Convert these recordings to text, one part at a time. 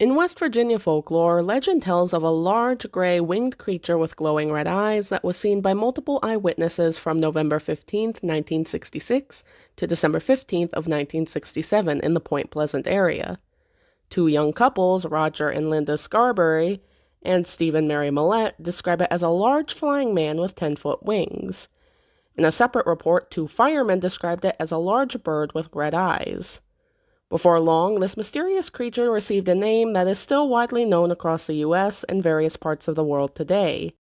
In West Virginia folklore, legend tells of a large gray winged creature with glowing red eyes that was seen by multiple eyewitnesses from November 15th, 1966 to December 15th of 1967 in the Point Pleasant area. Two young couples, Roger and Linda Scarberry, and Steve and Mary Millette, describe it as a large flying man with 10-foot wings. In a separate report, two firemen described it as a large bird with red eyes. Before long, this mysterious creature received a name that is still widely known across the U.S. and various parts of the world today.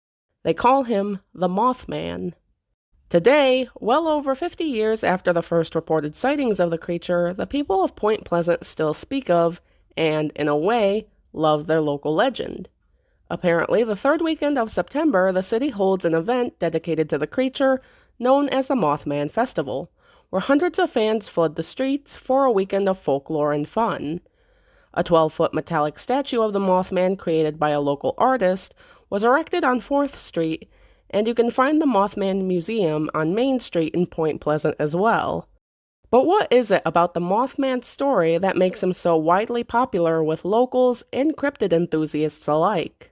They call him the Mothman. Today, well over 50 years after the first reported sightings of the creature, the people of Point Pleasant still speak of, and, in a way, love their local legend. Apparently, the third weekend of September, the city holds an event dedicated to the creature known as the Mothman Festival, where hundreds of fans flood the streets for a weekend of folklore and fun. A 12-foot metallic statue of the Mothman created by a local artist was erected on 4th Street, and you can find the Mothman Museum on Main Street in Point Pleasant as well. But what is it about the Mothman story that makes him so widely popular with locals and cryptid enthusiasts alike?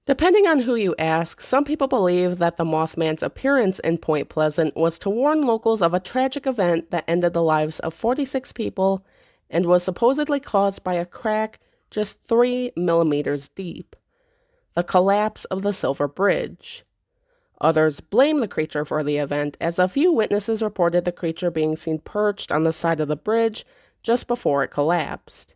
Depending on who you ask, some people believe that the Mothman's appearance in Point Pleasant was to warn locals of a tragic event that ended the lives of 46 people and was supposedly caused by a crack just 3 millimeters deep, the collapse of the Silver Bridge. Others blame the creature for the event, as a few witnesses reported the creature being seen perched on the side of the bridge just before it collapsed.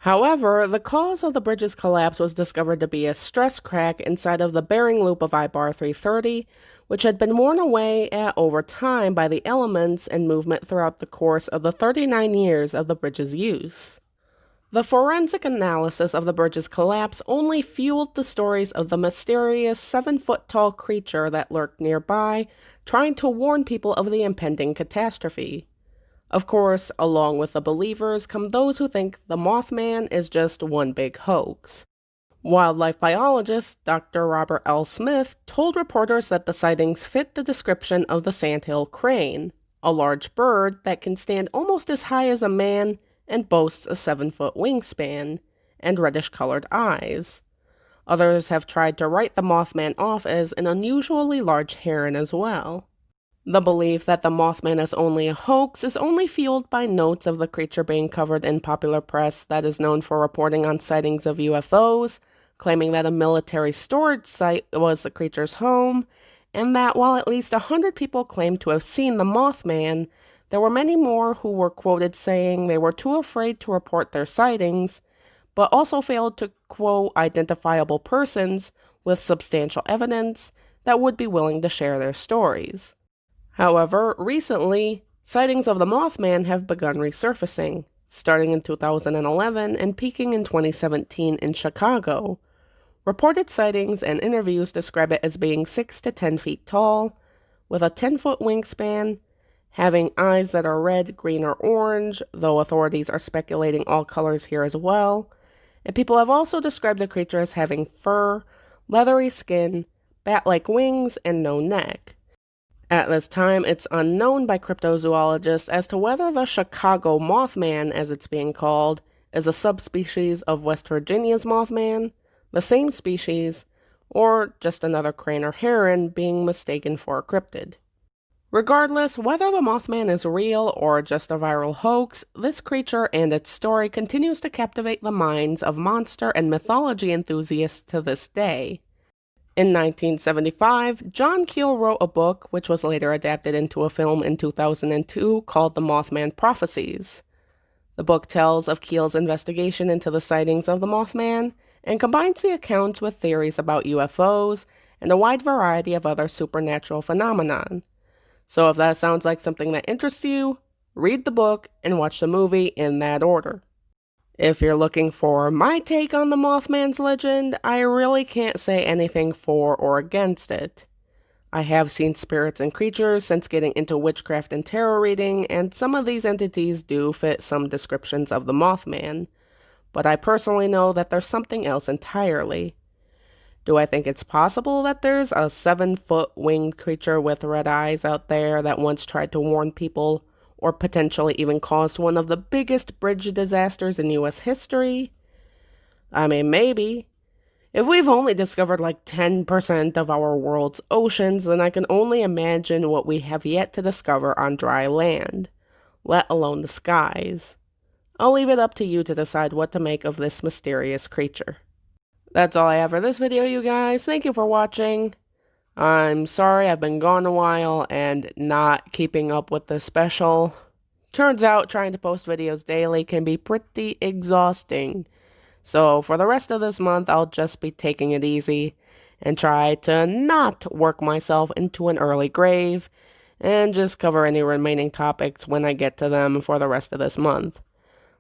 However, the cause of the bridge's collapse was discovered to be a stress crack inside of the bearing loop of I-bar 330, which had been worn away over time by the elements and movement throughout the course of the 39 years of the bridge's use. The forensic analysis of the bridge's collapse only fueled the stories of the mysterious 7-foot-tall creature that lurked nearby, trying to warn people of the impending catastrophe. Of course, along with the believers come those who think the Mothman is just one big hoax. Wildlife biologist Dr. Robert L. Smith told reporters that the sightings fit the description of the sandhill crane, a large bird that can stand almost as high as a man and boasts a 7-foot wingspan and reddish-colored eyes. Others have tried to write the Mothman off as an unusually large heron as well. The belief that the Mothman is only a hoax is only fueled by notes of the creature being covered in popular press that is known for reporting on sightings of UFOs, claiming that a military storage site was the creature's home, and that while at least 100 people claimed to have seen the Mothman, there were many more who were quoted saying they were too afraid to report their sightings, but also failed to quote identifiable persons with substantial evidence that would be willing to share their stories. However, recently, sightings of the Mothman have begun resurfacing, starting in 2011 and peaking in 2017 in Chicago. Reported sightings and interviews describe it as being 6 to 10 feet tall, with a 10-foot wingspan, having eyes that are red, green, or orange, though authorities are speculating all colors here as well. And people have also described the creature as having fur, leathery skin, bat-like wings, and no neck. At this time, it's unknown by cryptozoologists as to whether the Chicago Mothman, as it's being called, is a subspecies of West Virginia's Mothman, the same species, or just another crane or heron being mistaken for a cryptid. Regardless, whether the Mothman is real or just a viral hoax, this creature and its story continues to captivate the minds of monster and mythology enthusiasts to this day. In 1975, John Keel wrote a book, which was later adapted into a film in 2002, called The Mothman Prophecies. The book tells of Keel's investigation into the sightings of the Mothman and combines the accounts with theories about UFOs and a wide variety of other supernatural phenomenon. So if that sounds like something that interests you, read the book and watch the movie in that order. If you're looking for my take on the Mothman's legend, I really can't say anything for or against it. I have seen spirits and creatures since getting into witchcraft and tarot reading, and some of these entities do fit some descriptions of the Mothman, but I personally know that there's something else entirely. Do I think it's possible that there's a 7-foot winged creature with red eyes out there that once tried to warn people or potentially even caused one of the biggest bridge disasters in U.S. history? I mean, maybe. If we've only discovered like 10% of our world's oceans, then I can only imagine what we have yet to discover on dry land, let alone the skies. I'll leave it up to you to decide what to make of this mysterious creature. That's all I have for this video, you guys. Thank you for watching. I'm sorry I've been gone a while and not keeping up with the special. Turns out trying to post videos daily can be pretty exhausting. So for the rest of this month, I'll just be taking it easy and try to not work myself into an early grave and just cover any remaining topics when I get to them for the rest of this month.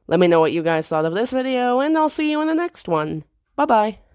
Let me know what you guys thought of this video, and I'll see you in the next one. Bye-bye.